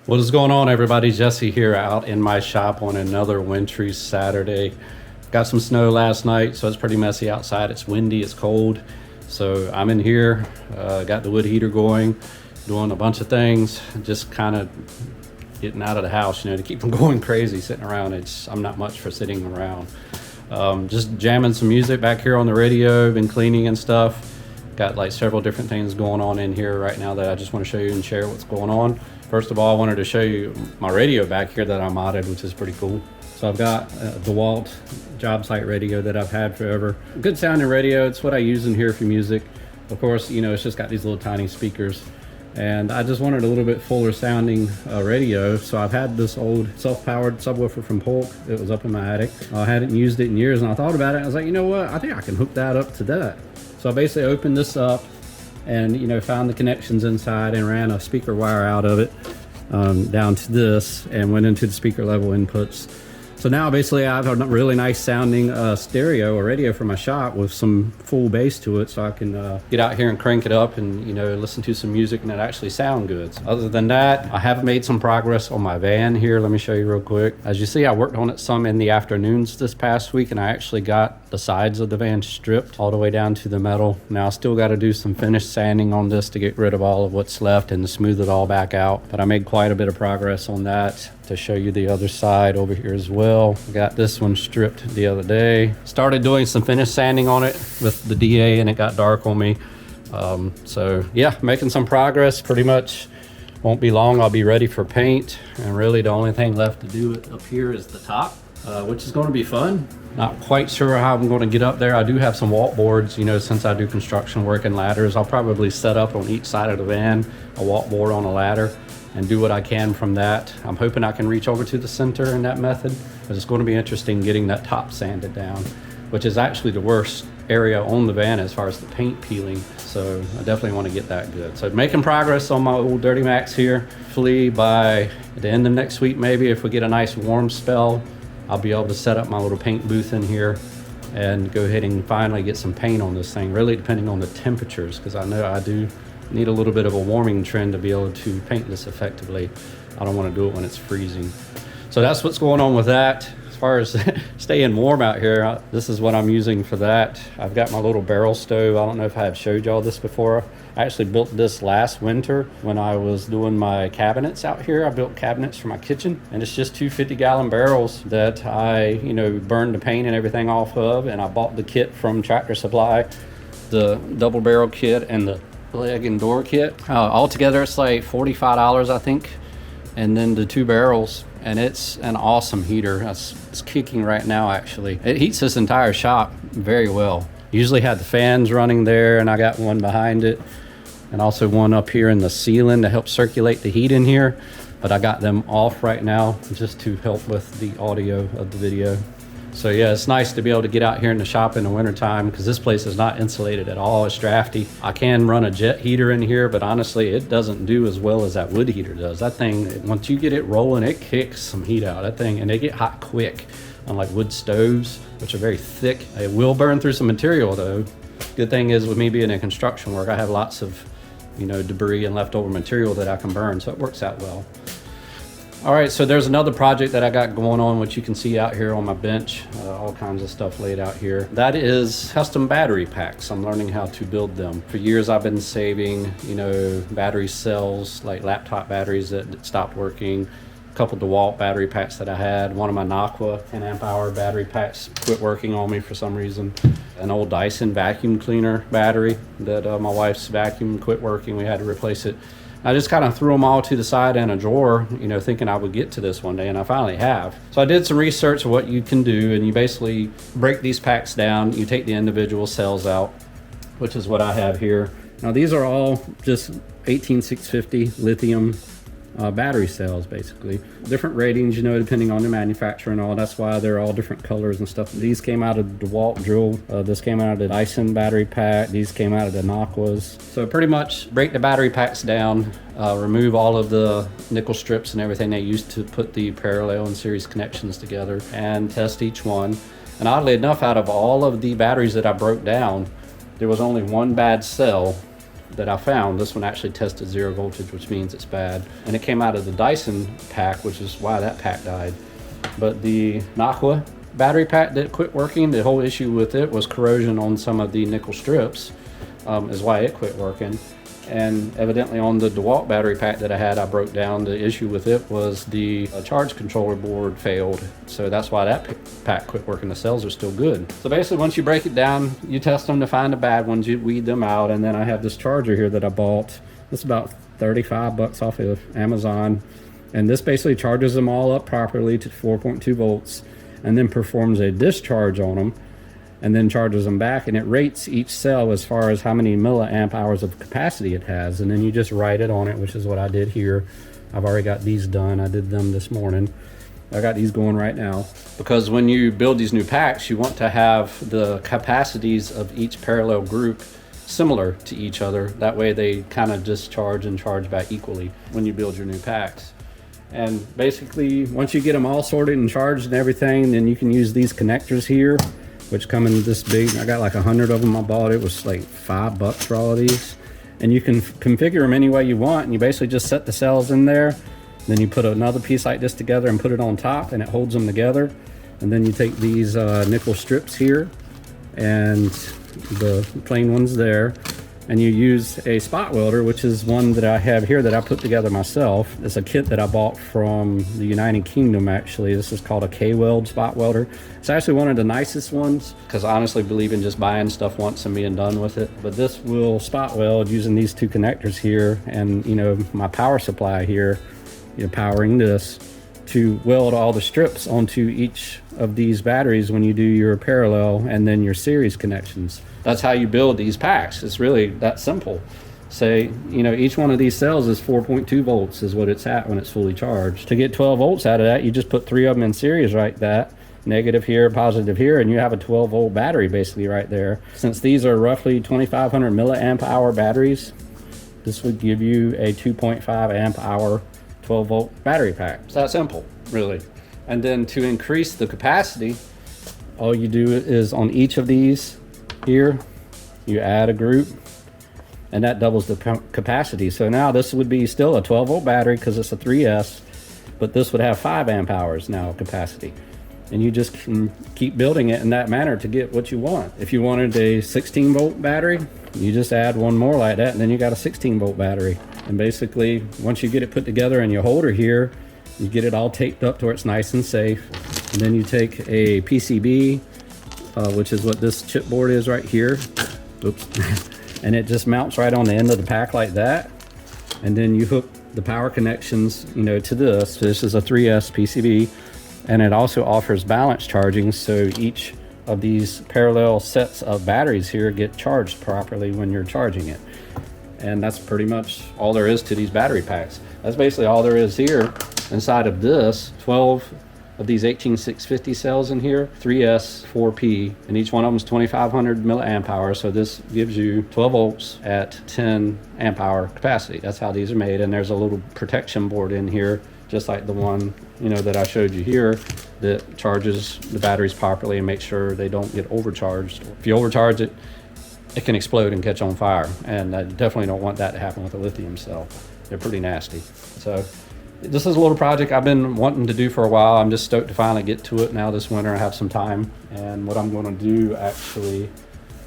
What is going on, everybody? Jesse here out in my shop on another wintry Saturday. Got some snow last night, so it's pretty messy outside. It's windy, it's cold. So I'm in here, got the wood heater going, doing a bunch of things, just kind of getting out of the house, to keep from going crazy sitting around. I'm not much for sitting around. Just jamming some music back here on the radio, been cleaning and stuff. Got like several different things going on in here right now that I just want to show you and share what's going on. First of all, I wanted to show you my radio back here that I modded, which is pretty cool. So I've got a DeWalt job site radio that I've had forever. Good sounding radio. It's what I use in here for music. Of course, it's just got these little tiny speakers. And I just wanted a little bit fuller sounding radio. So I've had this old self-powered subwoofer from Polk. It was up in my attic. I hadn't used it in years, and I thought about it. I was like, you know what? I think I can hook that up to that. So I basically opened this up and found the connections inside and ran a speaker wire out of it down to this and went into the speaker level inputs. So now basically I have a really nice sounding stereo or radio for my shop with some full bass to it, so I can get out here and crank it up and listen to some music and it actually sound good. So other than that, I have made some progress on my van here. Let me show you real quick. As you see, I worked on it some in the afternoons this past week, and I actually got the sides of the van stripped all the way down to the metal. Now I still got to do some finish sanding on this to get rid of all of what's left and to smooth it all back out, but I made quite a bit of progress on that. To show you the other side over here as well, got this one stripped the other day. Started doing some finish sanding on it with the DA and it got dark on me. So yeah, making some progress. Pretty much won't be long, I'll be ready for paint, and really the only thing left to do up here is the top, which is going to be fun. Not quite sure how I'm going to get up there. I do have some walt boards, since I do construction work and ladders. I'll probably set up on each side of the van a walt board on a ladder and do what I can from that. I'm hoping I can reach over to the center in that method, but it's going to be interesting getting that top sanded down, which is actually the worst area on the van as far as the paint peeling. So I definitely want to get that good. So making progress on my old Dirty Max here. Hopefully by the end of next week, maybe if we get a nice warm spell, I'll be able to set up my little paint booth in here and go ahead and finally get some paint on this thing, really depending on the temperatures, because I know I do need a little bit of a warming trend to be able to paint this effectively. I don't want to do it when it's freezing. So that's what's going on with that. As far as staying warm out here, this is what I'm using for that. I've got my little barrel stove. I don't know if I have showed y'all this before. I actually built this last winter when I was doing my cabinets out here. I built cabinets for my kitchen, and it's just two 50-gallon barrels that I, burned the paint and everything off of, and I bought the kit from Tractor Supply, the double barrel kit and the leg and door kit. Altogether it's like $45, I think, and then the two barrels, and it's an awesome heater. It's kicking right now. Actually, it heats this entire shop very well. Usually had the fans running there, and I got one behind it and also one up here in the ceiling to help circulate the heat in here, but I got them off right now just to help with the audio of the video. So yeah, it's nice to be able to get out here in the shop in the wintertime, because this place is not insulated at all. It's drafty. I can run a jet heater in here, but honestly, it doesn't do as well as that wood heater does. That thing, once you get it rolling, it kicks some heat out. That thing, and they get hot quick, unlike wood stoves, which are very thick. It will burn through some material though. Good thing is, with me being in construction work, I have lots of, debris and leftover material that I can burn, so it works out well. All right, so there's another project that I got going on, which you can see out here on my bench, all kinds of stuff laid out here. That is custom battery packs. I'm learning how to build them. For years, I've been saving, battery cells, like laptop batteries that stopped working. A couple DeWalt battery packs that I had. One of my Naqua 10 amp hour battery packs quit working on me for some reason. An old Dyson vacuum cleaner battery that my wife's vacuum quit working. We had to replace it. I just kind of threw them all to the side in a drawer, thinking I would get to this one day, and I finally have. So I did some research of what you can do, and you basically break these packs down. You take the individual cells out, which is what I have here. Now these are all just 18650 lithium battery cells, basically. Different ratings, depending on the manufacturer and all. That's why they're all different colors and stuff. These came out of the DeWalt drill. This came out of the Dyson battery pack. These came out of the Naquas. So pretty much break the battery packs down, remove all of the nickel strips and everything they used to put the parallel and series connections together, and test each one. And oddly enough, out of all of the batteries that I broke down, there was only one bad cell that I found. This one actually tested 0 voltage, which means it's bad. And it came out of the Dyson pack, which is why that pack died. But the Nokwa battery pack that quit working, the whole issue with it was corrosion on some of the nickel strips, is why it quit working. And evidently on the DeWalt battery pack that I had, I broke down. The issue with it was the charge controller board failed. So that's why that pack quit working. The cells are still good. So basically once you break it down, you test them to find the bad ones, you weed them out. And then I have this charger here that I bought. It's about 35 bucks off of Amazon. And this basically charges them all up properly to 4.2 volts and then performs a discharge on them and then charges them back, and it rates each cell as far as how many milliamp hours of capacity it has, and then you just write it on it, which is what I did here. I've already got these done. I did them this morning. I got these going right now. Because when you build these new packs, you want to have the capacities of each parallel group similar to each other. That way they kind of discharge and charge back equally when you build your new packs. And basically, once you get them all sorted and charged and everything, then you can use these connectors here, which come in this big. I got like 100 of them. I bought it was like $5 for all of these, and you can configure them any way you want. And you basically just set the cells in there, then you put another piece like this together and put it on top, and it holds them together. And then you take these nickel strips here and the plain ones there, and you use a spot welder, which is one that I have here that I put together myself. It's a kit that I bought from the United Kingdom, actually. This is called a K-Weld spot welder. It's actually one of the nicest ones, because I honestly believe in just buying stuff once and being done with it. But this will spot weld using these two connectors here, and my power supply here, powering this, to weld all the strips onto each of these batteries when you do your parallel and then your series connections. That's how you build these packs. It's really that simple. Say, each one of these cells is 4.2 volts is what it's at when it's fully charged. To get 12 volts out of that, you just put 3 of them in series like that. Negative here, positive here, and you have a 12 volt battery basically right there. Since these are roughly 2,500 milliamp hour batteries, this would give you a 2.5 amp hour 12 volt battery pack. It's that simple, really. And then to increase the capacity, all you do is on each of these here, you add a group, and that doubles the capacity. So now this would be still a 12 volt battery because it's a 3S, but this would have 5 amp hours now capacity. And you just can keep building it in that manner to get what you want. If you wanted a 16 volt battery, you just add one more like that, and then you got a 16 volt battery. And basically, once you get it put together in your holder here, you get it all taped up to where it's nice and safe. And then you take a PCB, which is what this chipboard is right here. Oops. And it just mounts right on the end of the pack like that. And then you hook the power connections, to this. So this is a 3S PCB, and it also offers balance charging. So each of these parallel sets of batteries here get charged properly when you're charging it. And that's pretty much all there is to these battery packs. That's basically all there is here inside of this. 12 of these 18650 cells in here, 3S 4P, and each one of them is 2,500 milliamp hours. So this gives you 12 volts at 10 amp hour capacity. That's how these are made. And there's a little protection board in here, just like the one that I showed you here, that charges the batteries properly and makes sure they don't get overcharged. If you overcharge it, it can explode and catch on fire, and I definitely don't want that to happen with a lithium cell. They're pretty nasty. So this is a little project I've been wanting to do for a while. I'm just stoked to finally get to it now this winter. I have some time, and what I'm going to do actually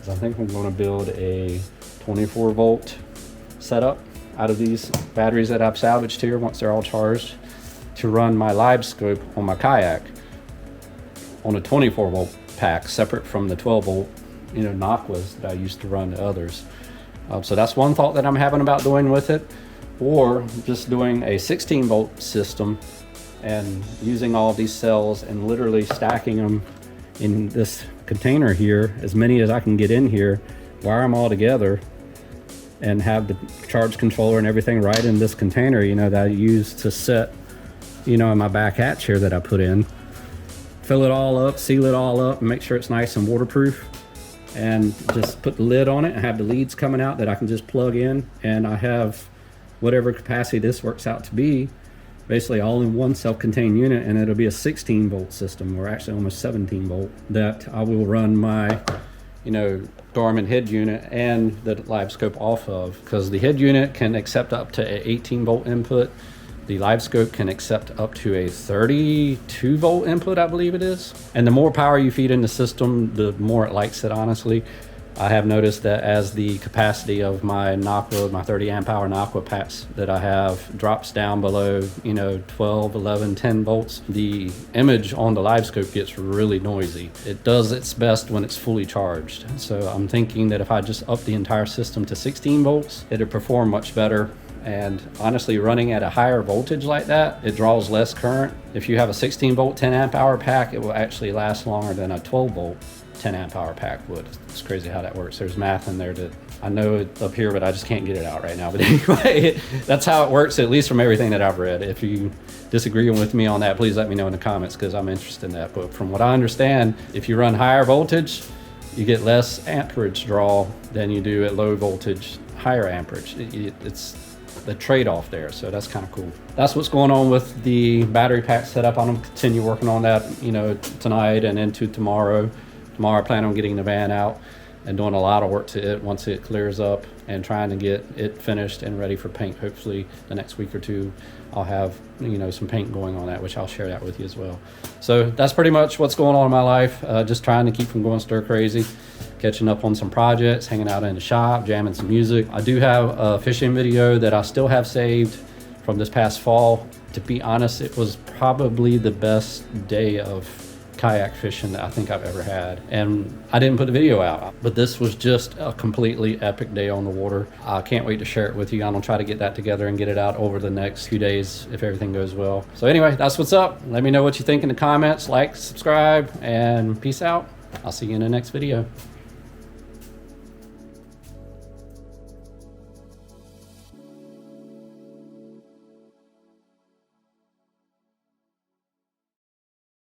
is I think I'm going to build a 24 volt setup out of these batteries that I've salvaged here once they're all charged, to run my LiveScope on my kayak on a 24 volt pack, separate from the 12 volt Nokwas that I used to run to others. So that's one thought that I'm having about doing with it, or just doing a 16 volt system and using all of these cells and literally stacking them in this container here, as many as I can get in here, wire them all together, and have the charge controller and everything right in this container, that I use to set, in my back hatch here that I put in. Fill it all up, seal it all up, and make sure it's nice and waterproof. And just put the lid on it and have the leads coming out that I can just plug in. And I have whatever capacity this works out to be, basically all in one self-contained unit, and it'll be a 16 volt system, or actually almost 17 volt, that I will run my Garmin head unit and the live scope off of, because the head unit can accept up to an 18 volt input. The live scope can accept up to a 32 volt input, I believe it is. And the more power you feed in the system, the more it likes it, honestly. I have noticed that as the capacity of my Noctua, my 30 amp hour Noctua packs that I have drops down below, 12, 11, 10 volts, the image on the live scope gets really noisy. It does its best when it's fully charged. So I'm thinking that if I just up the entire system to 16 volts, it'll perform much better. And honestly, running at a higher voltage like that, it draws less current. If you have a 16 volt 10 amp hour pack, it will actually last longer than a 12 volt 10 amp hour pack would. It's crazy how that works. There's math in there that I know it up here, but I just can't get it out right now. But anyway, that's how it works, at least from everything that I've read. If you disagree with me on that, please let me know in the comments, because I'm interested in that. But from what I understand, if you run higher voltage, you get less amperage draw than you do at low voltage, higher amperage. It's the trade-off there, so that's kind of cool. That's what's going on with the battery pack setup. I'm gonna continue working on that, tonight and into tomorrow. Tomorrow I plan on getting the van out and doing a lot of work to it once it clears up, and trying to get it finished and ready for paint. Hopefully the next week or two I'll have some paint going on that, which I'll share that with you as well. So that's pretty much what's going on in my life. Just trying to keep from going stir crazy, catching up on some projects, hanging out in the shop, jamming some music. I do have a fishing video that I still have saved from this past fall. To be honest, it was probably the best day of kayak fishing that I think I've ever had, and I didn't put the video out, but this was just a completely epic day on the water. I can't wait to share it with you. I'm gonna try to get that together and get it out over the next few days if everything goes well. So anyway, that's what's up. Let me know what you think in the comments. Like, subscribe, and peace out. I'll see you in the next video.